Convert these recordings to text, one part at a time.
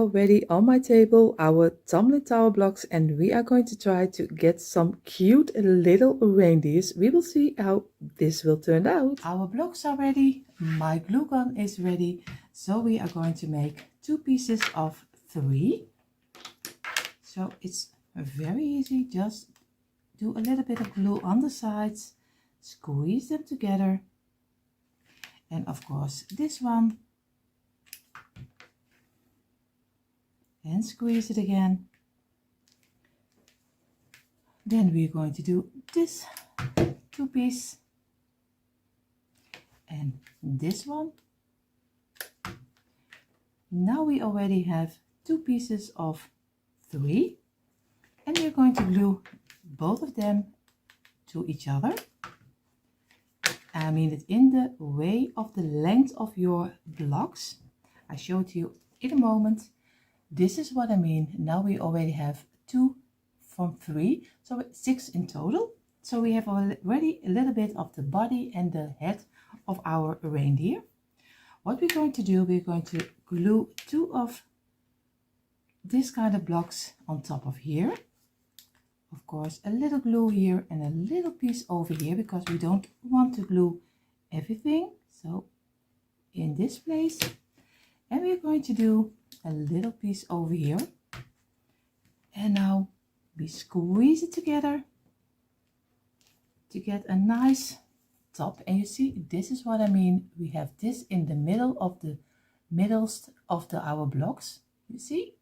already on my table our tumbling tower blocks, and we are going to try to get some cute little reindeers. We will see how this will turn out. Our blocks are ready, my glue gun is ready, so we are going to make 2 pieces of 3. So it's very easy, just do a little bit of glue on the sides, squeeze them together, and of course this one, and squeeze it again. Then we're going to do this 2 piece and this one. Now we already have 2 pieces of 3, and we're going to glue both of them to each other. I mean it in the way of the length of your blocks. I show it to you in a moment. This is what I mean. Now we already have 2 from 3, so 6 in total. So we have already a little bit of the body and the head of our reindeer. What we're going to do, we're going to glue 2 of this kind of blocks on top of here. Of course, a little glue here and a little piece over here, because we don't want to glue everything. So in this place, and we're going to do a little piece over here, and now we squeeze it together to get a nice top. And you see, this is what I mean. We have this in the middle of the middles of our blocks, you see.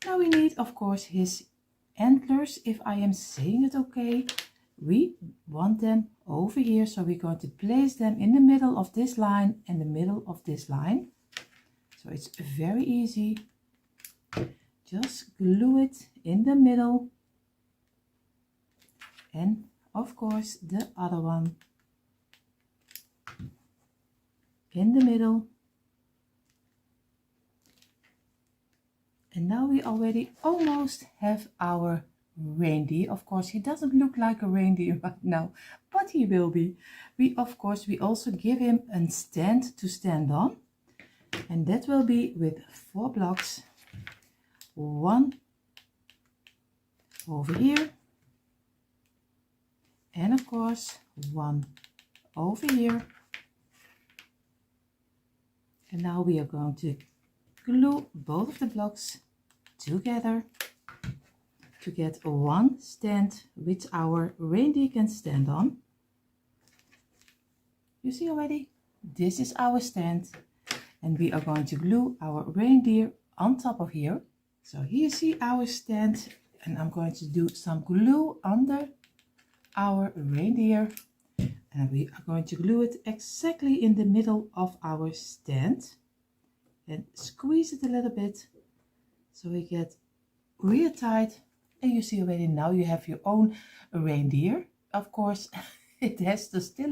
Now we need, of course, his antlers, if I am saying it okay. We want them over here, so we're going to place them in the middle of this line and the middle of this line. So it's very easy. Just glue it in the middle, and of course the other one in the middle. And now we already almost have our reindeer. Of course, he doesn't look like a reindeer right now, but he will be. We also give him a stand to stand on, and that will be with 4 blocks. 1 over here, and of course 1 over here. And now we are going to glue both of the blocks together to get one stand which our reindeer can stand on. You see already, this is our stand, and we are going to glue our reindeer on top of here. So here you see our stand, and I'm going to do some glue under our reindeer, and we are going to glue it exactly in the middle of our stand and squeeze it a little bit so we get real tight. And you see already, now you have your own reindeer. Of course, it has to still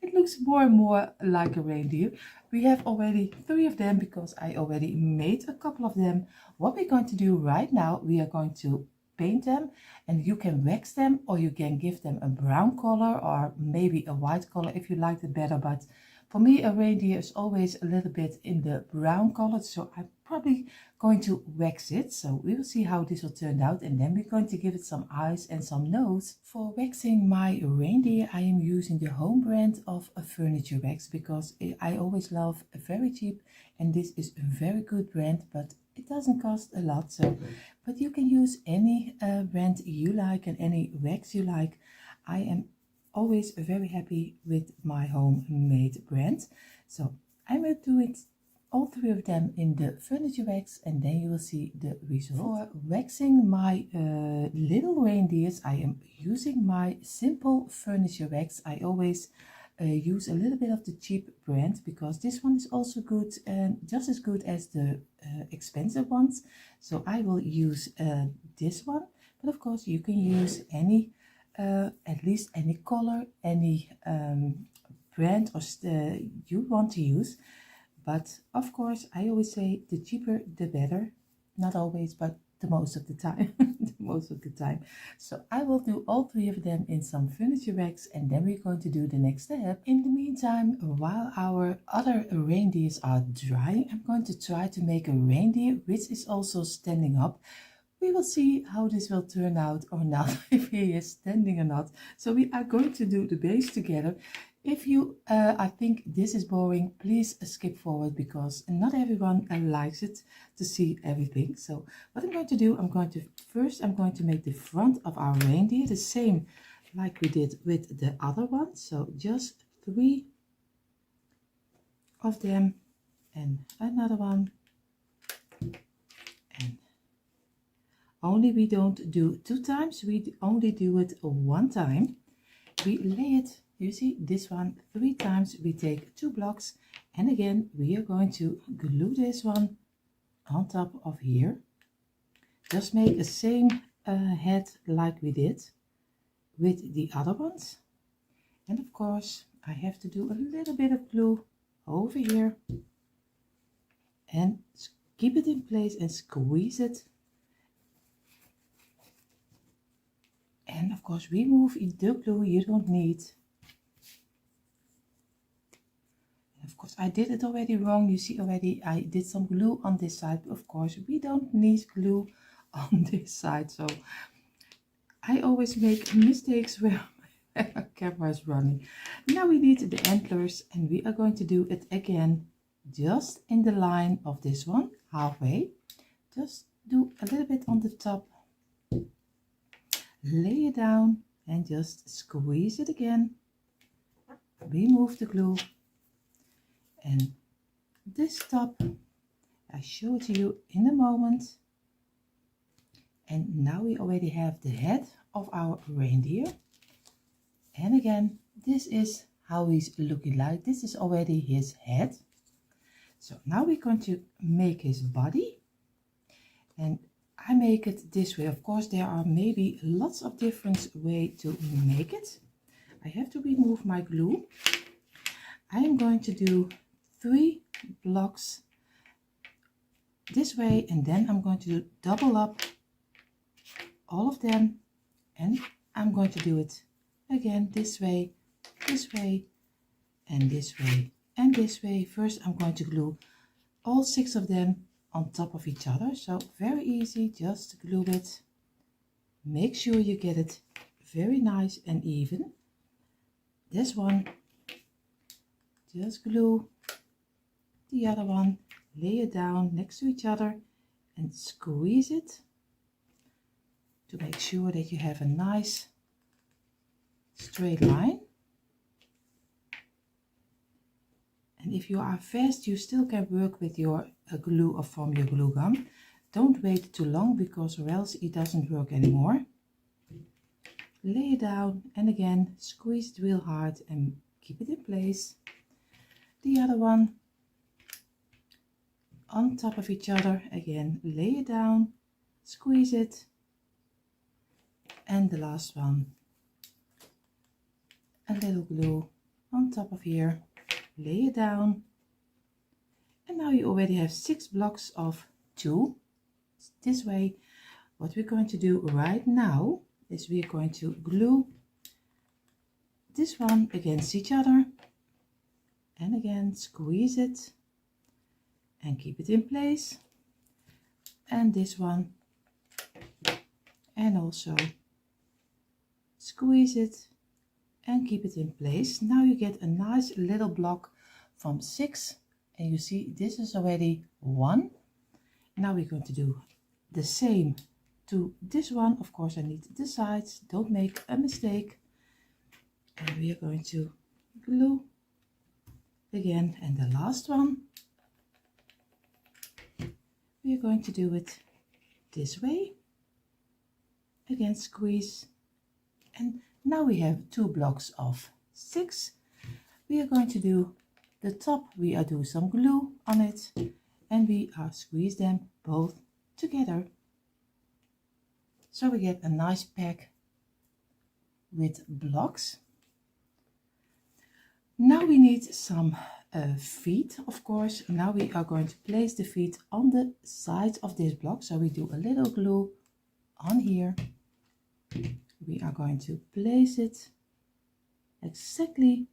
it looks more and more like a reindeer. We have already 3 of them because I already made a couple of them. What we're going to do right now, we are going to paint them, and you can wax them, or you can give them a brown color or maybe a white color if you like it better. But for me, a reindeer is always a little bit in the brown color, so I'm probably going to wax it. So we will see how this will turn out, and then we're going to give it some eyes and some nose. For waxing my reindeer, I am using the home brand of a furniture wax, because I always love a very cheap, and this is a very good brand, but it doesn't cost a lot. So but you can use any brand you like and any wax you like. I am always very happy with my homemade brand. So I will do it, all 3 of them, in the furniture wax, and then you will see the result. For waxing my little reindeers, I am using my simple furniture wax. I always use a little bit of the cheap brand, because this one is also good and just as good as the expensive ones. So I will use this one, but of course you can use any at least any color, any brand or you want to use. But of course, I always say the cheaper the better. Not always, but the most of the time. The most of the time. So I will do all 3 of them in some furniture bags, and then we're going to do the next step. In the meantime, while our other reindeers are drying, I'm going to try to make a reindeer which is also standing up. We will see how this will turn out or not, if he is standing or not. So we are going to do the base together. If you I think this is boring, please skip forward, because not everyone likes it to see everything. So what I'm going to do, I'm going to make the front of our reindeer the same like we did with the other one. So just 3 of them and another one. And only we don't do 2 times, we only do it 1 time. We lay it, you see this one 3 times. We take 2 blocks, and again we are going to glue this one on top of here. Just make the same head like we did with the other ones. And of course I have to do a little bit of glue over here and keep it in place and squeeze it. And of course remove the glue you don't need. Of course I did it already wrong. You see already I did some glue on this side. But of course we don't need glue on this side. So I always make mistakes where my camera is running. Now we need the antlers, and we are going to do it again just in the line of this one, halfway. Just do a little bit on the top. Lay it down and just squeeze it again. Remove the glue. And this top, I show it to you in a moment. And now we already have the head of our reindeer. And again, this is how he's looking like. This is already his head. So now we're going to make his body. And I make it this way. Of course, there are maybe lots of different ways to make it. I have to remove my glue. I am going to do 3 blocks this way, and then I'm going to double up all of them, and I'm going to do it again this way, and this way, and this way. First I'm going to glue all 6 of them on top of each other. So very easy, just glue it. Make sure you get it very nice and even. This one, just glue. The other one, lay it down next to each other and squeeze it to make sure that you have a nice straight line. And if you are fast, you still can work with your glue or from your glue gun. Don't wait too long, because or else it doesn't work anymore. Lay it down and again squeeze it real hard and keep it in place. The other one on top of each other, again lay it down, squeeze it, and the last one, a little glue on top of here, lay it down, and now you already have 6 blocks of 2 this way. What we're going to do right now is we're going to glue this one against each other, and again squeeze it and keep it in place, and this one, and also squeeze it and keep it in place. Now you get a nice little block from 6, and you see this is already 1. Now we're going to do the same to this one. Of course I need the sides, don't make a mistake. And we are going to glue again, and the last one we are going to do it this way, again squeeze, and now we have 2 blocks of 6. We are going to do the top, we are do some glue on it, and we are squeeze them both together, so we get a nice pack with blocks. Now we need some feet, of course. Now we are going to place the feet on the sides of this block. So we do a little glue on here. We are going to place it exactly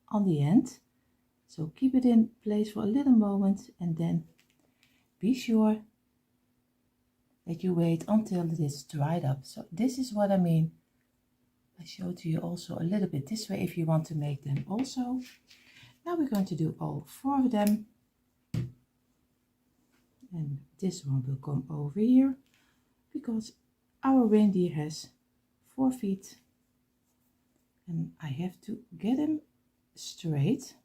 on the end. So keep it in place for a little moment and then be sure that you wait until it is dried up. So this is what I mean. I showed you also a little bit this way if you want to make them also. Now we're going to do all 4 of them. And this one will come over here because our reindeer has 4 feet. And I have to get him straight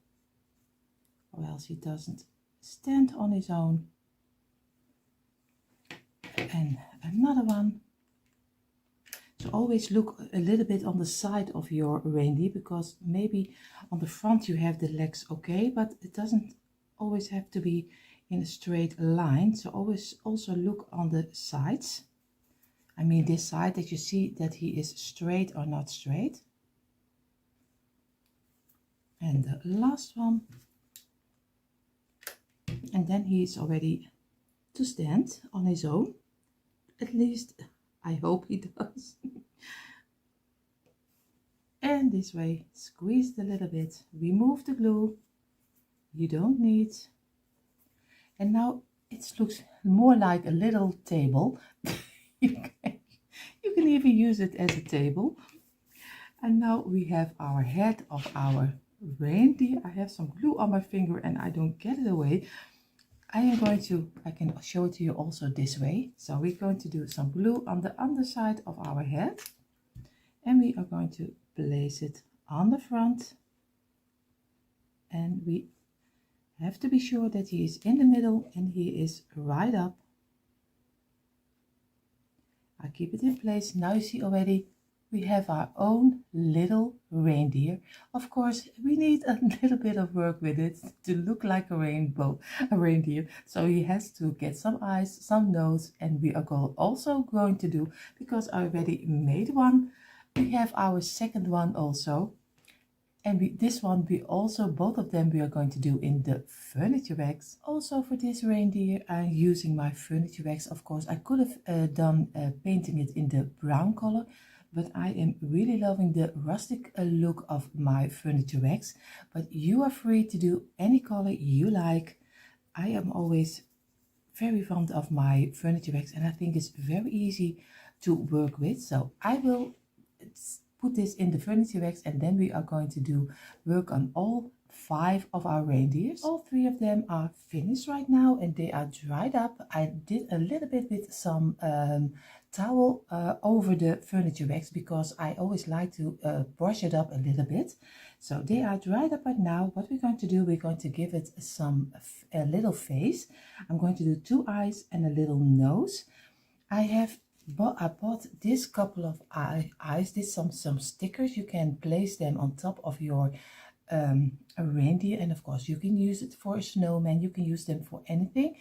or else he doesn't stand on his own. And another one. So always look a little bit on the side of your reindeer because maybe on the front you have the legs okay, but it doesn't always have to be in a straight line. So always also look on the sides. I mean this side, that you see that he is straight or not straight. And the last one. And then he is already to stand on his own. At least I hope he does. And this way, squeeze it a little bit, remove the glue you don't need. And now it looks more like a little table. you can even use it as a table. And now we have our head of our reindeer. I have some glue on my finger and I don't get it away. I can show it to you also this way. So we're going to do some glue on the underside of our head. And we are going to place it on the front. And we have to be sure that he is in the middle and he is right up. I keep it in place. Now you see already we have our own little reindeer. Of course, we need a little bit of work with it to look like a reindeer. So he has to get some eyes, some nose, and we are also going to do, because I already made one, we have our second one also. And this one, both of them we are going to do in the furniture wax. Also for this reindeer, I'm using my furniture wax. Of course, I could have done painting it in the brown color, but I am really loving the rustic look of my furniture wax. But you are free to do any color you like. I am always very fond of my furniture wax and I think it's very easy to work with. So I will put this in the furniture wax and then we are going to do work on all 5 of our reindeers. All 3 of them are finished right now and they are dried up. I did a little bit with some towel over the furniture wax because I always like to brush it up a little bit. So they are dried up right now. What we're going to do, we're going to give it a little face. I'm going to do 2 eyes and a little nose. I bought this couple of eyes. This some stickers. You can place them on top of your a reindeer, and of course you can use it for a snowman. You can use them for anything.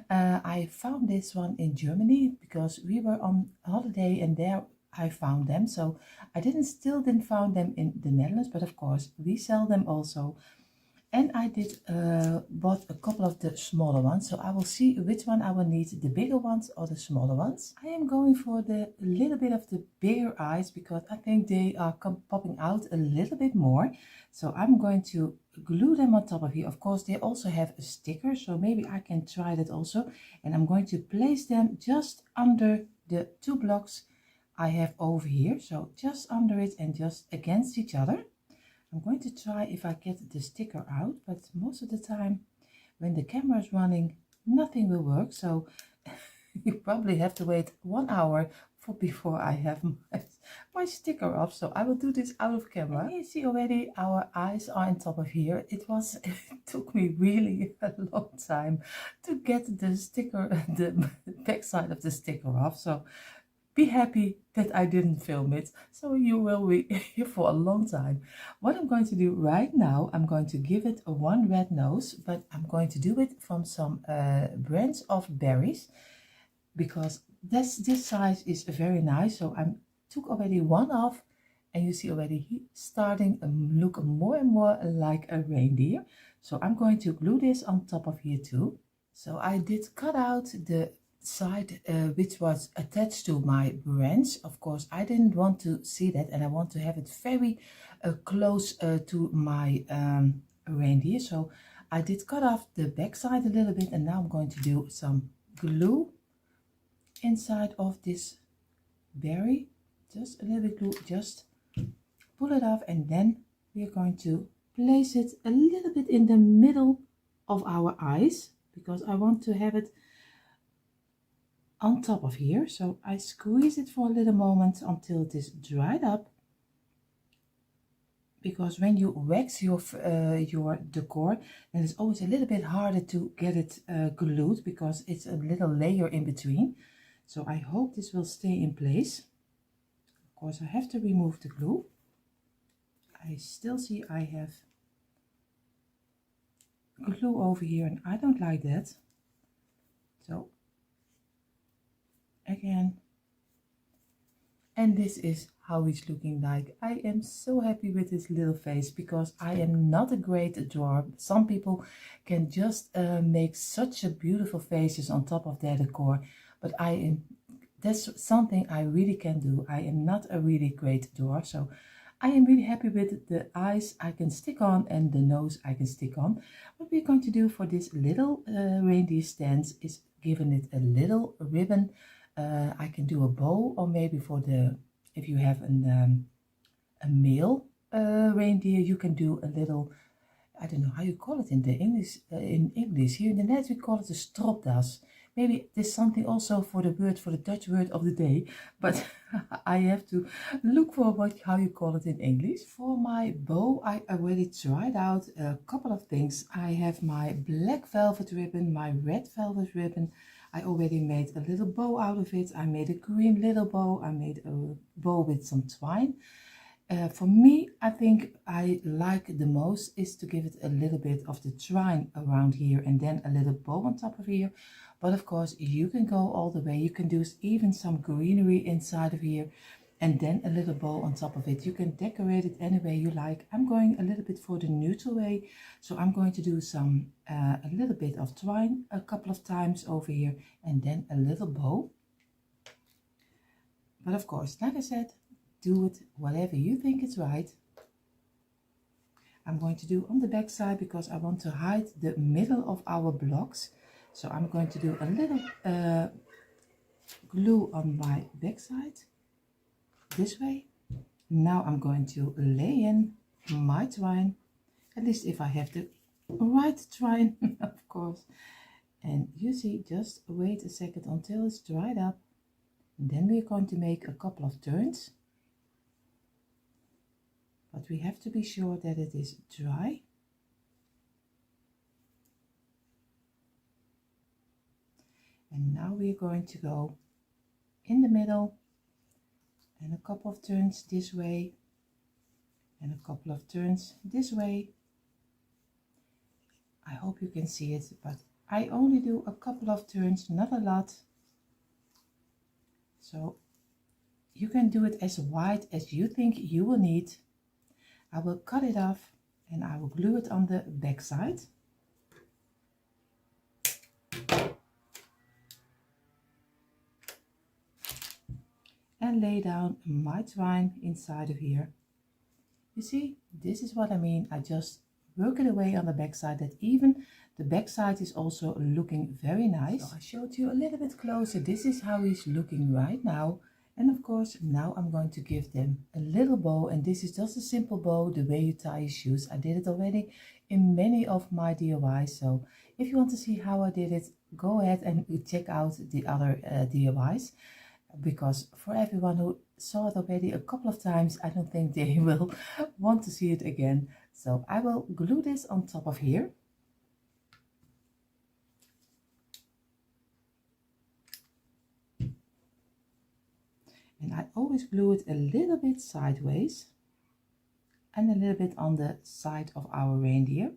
I found this one in Germany because we were on holiday and there I found them. So I still didn't find them in the Netherlands, but of course we sell them also. And I bought a couple of the smaller ones, so I will see which one I will need, the bigger ones or the smaller ones. I am going for the little bit of the bigger eyes because I think they are popping out a little bit more. So I'm going to glue them on top of here. Of course, they also have a sticker, so maybe I can try that also. And I'm going to place them just under the 2 blocks I have over here. So just under it and just against each other. I'm going to try if I get the sticker out, but most of the time when the camera is running, nothing will work. So you probably have to wait 1 hour before I have my sticker off. So I will do this out of camera. And you see already our eyes are on top of here. It took me really a long time to get the sticker, the back side of the sticker off. So be happy that I didn't film it, so you will be here for a long time. What I'm going to do right now, I'm going to give it a 1 red nose, but I'm going to do it from some branch of berries because this size is very nice. So I took already 1 off and you see already he starting to look more and more like a reindeer. So I'm going to glue this on top of here too. So I did cut out the side which was attached to my branch. Of course, I didn't want to see that, and I want to have it very close to my reindeer. So I did cut off the back side a little bit, and now I'm going to do some glue inside of this berry. Just a little bit glue, just pull it off, and then we are going to place it a little bit in the middle of our eyes, because I want to have it on top of here. So I squeeze it for a little moment until it is dried up, because when you wax your decor, then it's always a little bit harder to get it glued, because it's a little layer in between. So I hope this will stay in place. Of course, I have to remove the glue. I still see I have glue over here, and I don't like that. So again, and this is how he's looking like. I am so happy with this little face, because I am not a great drawer. Some people can just make such a beautiful faces on top of their decor, but that's something I really can do. I am not a really great drawer, so I am really happy with the eyes I can stick on and the nose I can stick on. What we're going to do for this little reindeer stand is giving it a little ribbon. I can do a bow, or maybe for if you have a male reindeer, you can do a little, I don't know how you call it in the English. In English, here in the Netherlands we call it a stropdas. Maybe there's something also for the Dutch word of the day, but I have to look for how you call it in English. For my bow, I already tried out a couple of things. I have my black velvet ribbon, my red velvet ribbon. I already made a little bow out of it. I made a green little bow. I made a bow with some twine. For me, I think I like the most is to give it a little bit of the twine around here, and then a little bow on top of here. But of course, you can go all the way. You can do even some greenery inside of here, and then a little bow on top of it. You can decorate it any way you like. I'm going a little bit for the neutral way, so I'm going to do some a little bit of twine a couple of times over here, and then a little bow. But of course, like I said, do it whatever you think is right. I'm going to do on the back side, because I want to hide the middle of our blocks. So I'm going to do a little glue on my back side this way. Now I'm going to lay in my twine, at least if I have the right twine, of course. And you see, just wait a second until it's dried up. And then we're going to make a couple of turns. But we have to be sure that it is dry. And now we're going to go in the middle, and a couple of turns this way, and a couple of turns this way. I hope you can see it, but I only do a couple of turns, not a lot. So you can do it as wide as you think you will need. I will cut it off, and I will glue it on the back side. And lay down my twine inside of here. You see, this is what I mean. I just work it away on the back side, that even the back side is also looking very nice. So I showed you a little bit closer. This is how he's looking right now. And of course, now I'm going to give them a little bow, and this is just a simple bow, the way you tie your shoes. I did it already in many of my DIYs. So if you want to see how I did it, go ahead and check out the other DIYs. Because for everyone who saw it already a couple of times, I don't think they will want to see it again. So I will glue this on top of here. And I always glue it a little bit sideways and a little bit on the side of our reindeer.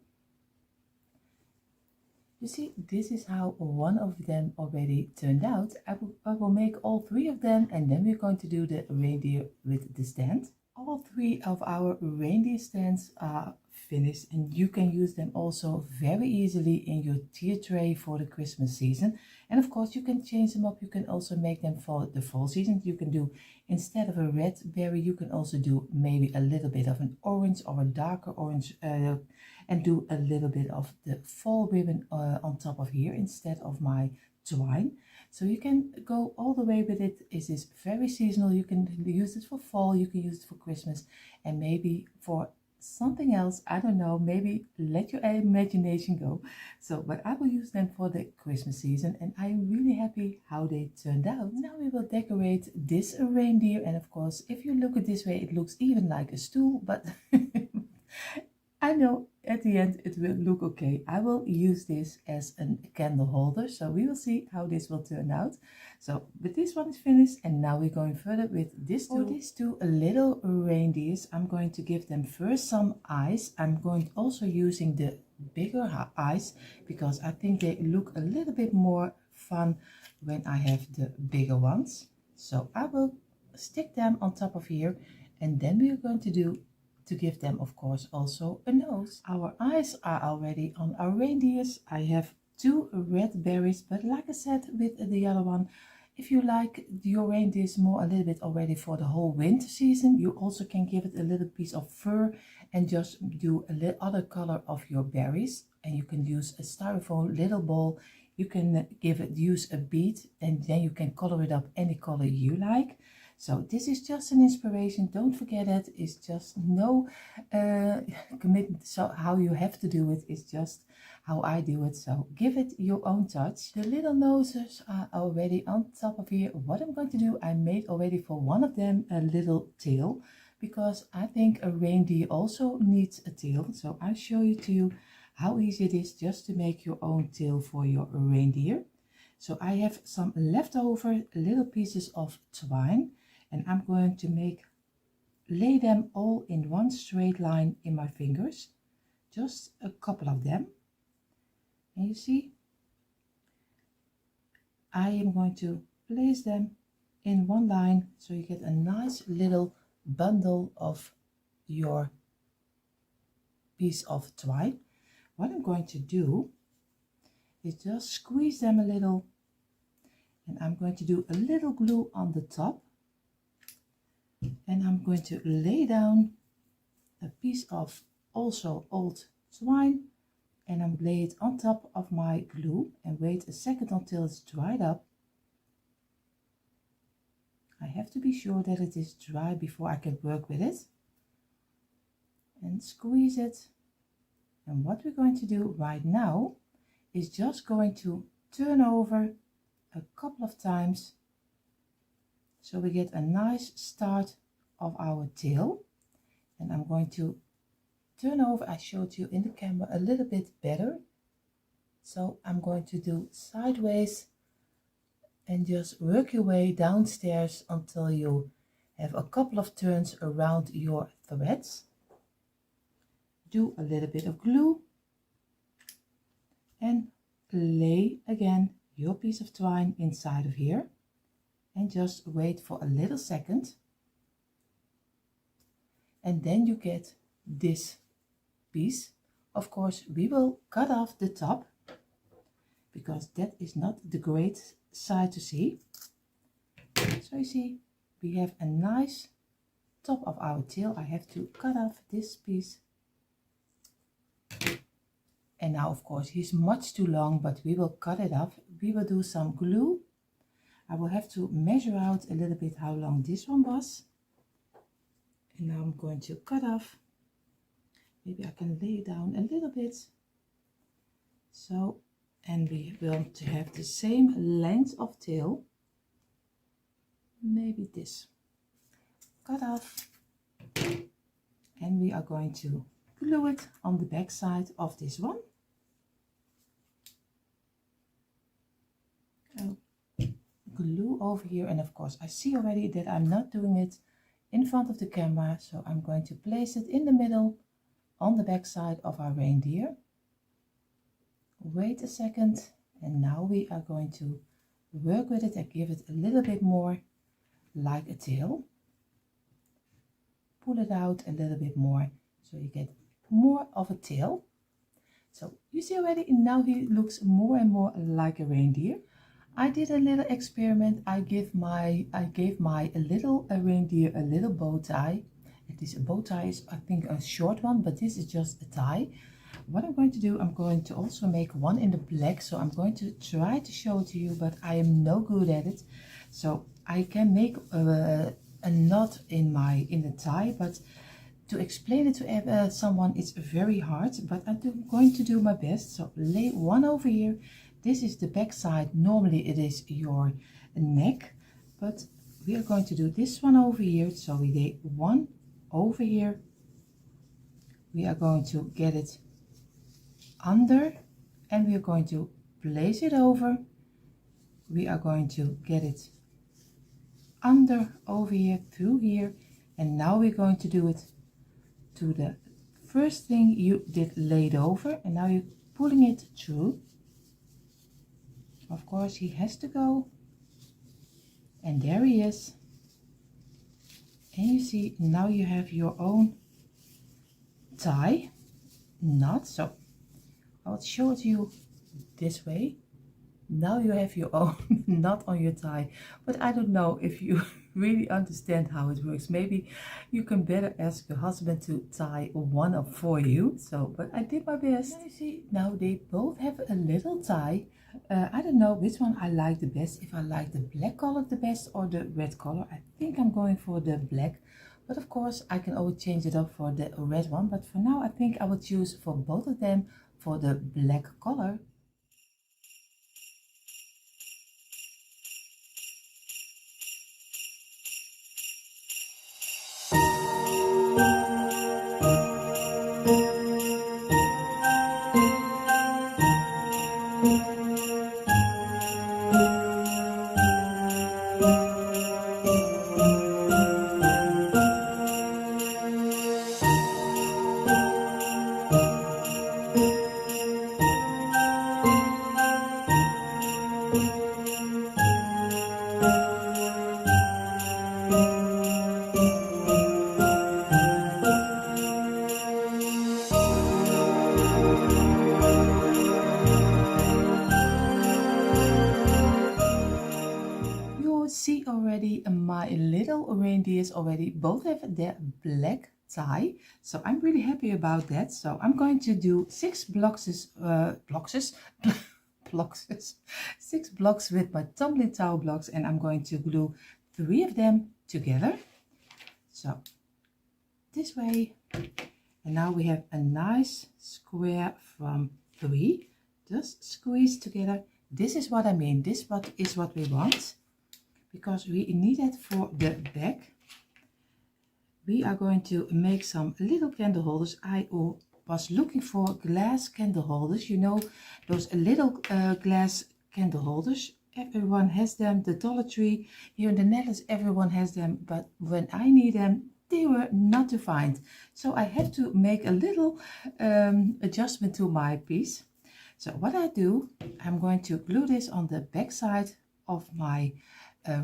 You see, this is how one of them already turned out. I will make all three of them, and then we're going to do the reindeer with the stand. All three of our reindeer stands are finished, and you can use them also very easily in your tier tray for the Christmas season. And of course you can change them up. You can also make them for the fall season. You can do, instead of a red berry, you can also do maybe a little bit of an orange or a darker orange, and do a little bit of the fall ribbon on top of here instead of my twine. So you can go all the way with it. It is very seasonal. You can use it for fall, you can use it for Christmas, and maybe for something else. I don't know, maybe let your imagination go. So, but I will use them for the Christmas season, and I'm really happy how they turned out. Now we will decorate this reindeer, and of course, if you look at this way, it looks even like a stool, but I know at the end it will look okay. I will use this as a candle holder, so we will see how this will turn out. So, but this one is finished, and now we're going further with this two. For these two little reindeers, I'm going to give them first some eyes. I'm going also using the bigger eyes because I think they look a little bit more fun when I have the bigger ones. So I will stick them on top of here, and then we are going to give them, of course, also a nose. Our eyes are already on our reindeers. I have 2 red berries, but like I said with the other one, if you like your reindeers more a little bit already for the whole winter season, you also can give it a little piece of fur and just do a little other color of your berries. And you can use a styrofoam little ball. You can use a bead, and then you can color it up any color you like. So this is just an inspiration. Don't forget it. It's just no commitment. So how you have to do it is just how I do it. So give it your own touch. The little noses are already on top of here. What I'm going to do, I made already for one of them a little tail, because I think a reindeer also needs a tail. So I'll show you to you how easy it is just to make your own tail for your reindeer. So I have some leftover little pieces of twine, and I'm going to lay them all in one straight line in my fingers, just a couple of them. And you see, I am going to place them in one line so you get a nice little bundle of your piece of twine. What I'm going to do is just squeeze them a little, and I'm going to do a little glue on the top. And I'm going to lay down a piece of also old twine, and I'm lay it on top of my glue and wait a second until it's dried up. I have to be sure that it is dry before I can work with it. And squeeze it. And what we're going to do right now is just going to turn over a couple of times, so we get a nice start of our tail. And I'm going to turn over, I showed you in the camera a little bit better. So I'm going to do sideways and just work your way downstairs until you have a couple of turns around your threads. Do a little bit of glue and lay again your piece of twine inside of here. And just wait for a little second, and then you get this piece. Of course, we will cut off the top because that is not the great side to see. So you see, we have a nice top of our tail. I have to cut off this piece, and now of course he's much too long, but we will cut it off. We will do some glue. I will have to measure out a little bit how long this one was. And now I'm going to cut off. Maybe I can lay it down a little bit. So, and we want to have the same length of tail. Maybe this. Cut off. And we are going to glue it on the back side of this one. Glue over here, and of course I see already that I'm not doing it in front of the camera, so I'm going to place it in the middle on the back side of our reindeer. Wait a second, and now we are going to work with it and give it a little bit more like a tail. Pull it out a little bit more so you get more of a tail. So you see already, now he looks more and more like a reindeer. I did a little experiment. I gave my little reindeer a little bow tie. This bow tie is, I think, a short one, but this is just a tie. What I'm going to do, I'm going to also make one in the black, so I'm going to try to show it to you, but I am no good at it. So I can make a knot in the tie, but to explain it to someone, it's very hard, but I'm going to do my best. So lay one over here. This is the back side. Normally it is your neck, but we are going to do this one over here. So we lay one over here. We are going to get it under, and we are going to place it over. We are going to get it under, over here, through here, and now we're going to do it to the first thing you did laid over, and now you're pulling it through. Of course he has to go, and there he is. And you see, now you have your own tie knot. So I'll show it to you this way. Now you have your own knot on your tie, but I don't know if you really understand how it works. Maybe you can better ask your husband to tie one up for you. So, but I did my best. Now you see, now they both have a little tie. I don't know which one I like the best, if I like the black color the best or the red color. I think I'm going for the black, but of course I can always change it up for the red one. But for now I think I will choose for both of them for the black color. See already, my little reindeers already both have their black tie, so I'm really happy about that. So I'm going to do 6 blocks 6 blocks with my tumbling tower blocks, and I'm going to glue 3 of them together, so this way. And now we have a nice square from 3, just squeeze together. This is what I mean, this is what we want, because we need it for the back. We are going to make some little candle holders. I was looking for glass candle holders, you know, those little glass candle holders. Everyone has them, the Dollar Tree here in the Netherlands, everyone has them, but when I need them, they were not to find. So I have to make a little adjustment to my piece. So what I do, I'm going to glue this on the back side of my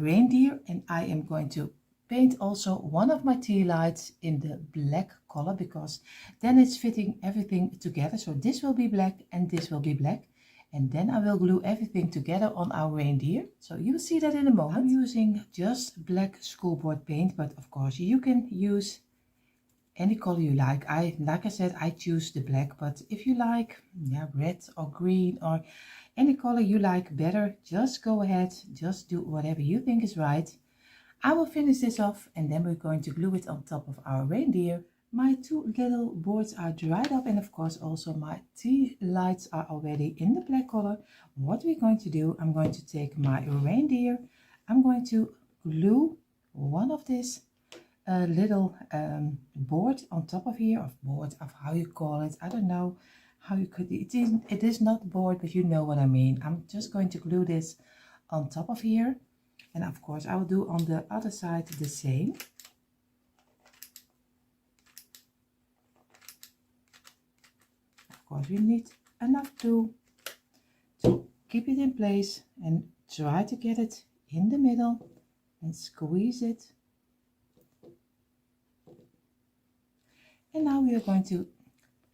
reindeer, and I am going to paint also one of my tea lights in the black color, because then it's fitting everything together. So this will be black and this will be black, and then I will glue everything together on our reindeer. So you will see that in a moment. I'm using just black schoolboard paint, but of course you can use any color you like. Like I said, I choose the black, but if you like red or green or any color you like better, just go ahead, just do whatever you think is right. I will finish this off, and then we're going to glue it on top of our reindeer. My 2 little boards are dried up, and of course also my tea lights are already in the black color. What we're going to do, I'm going to take my reindeer, I'm going to glue one of this little board on top of here, of board, of how you call it, I don't know how you could, it is not board, but you know what I mean. I'm just going to glue this on top of here, and of course I will do on the other side the same. Of course we need enough glue to keep it in place, and try to get it in the middle and squeeze it. And now we are going to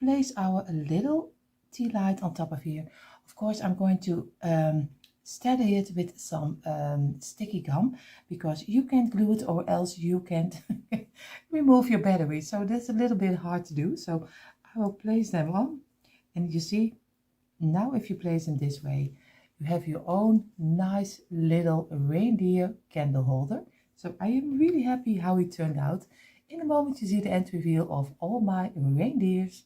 place our little tea light on top of here. Of course, I'm going to steady it with some sticky gum, because you can't glue it or else you can't remove your battery. So that's a little bit hard to do. So I will place them on, and you see, now if you place them this way, you have your own nice little reindeer candle holder. So I am really happy how it turned out. In a moment you see the end reveal of all my reindeers.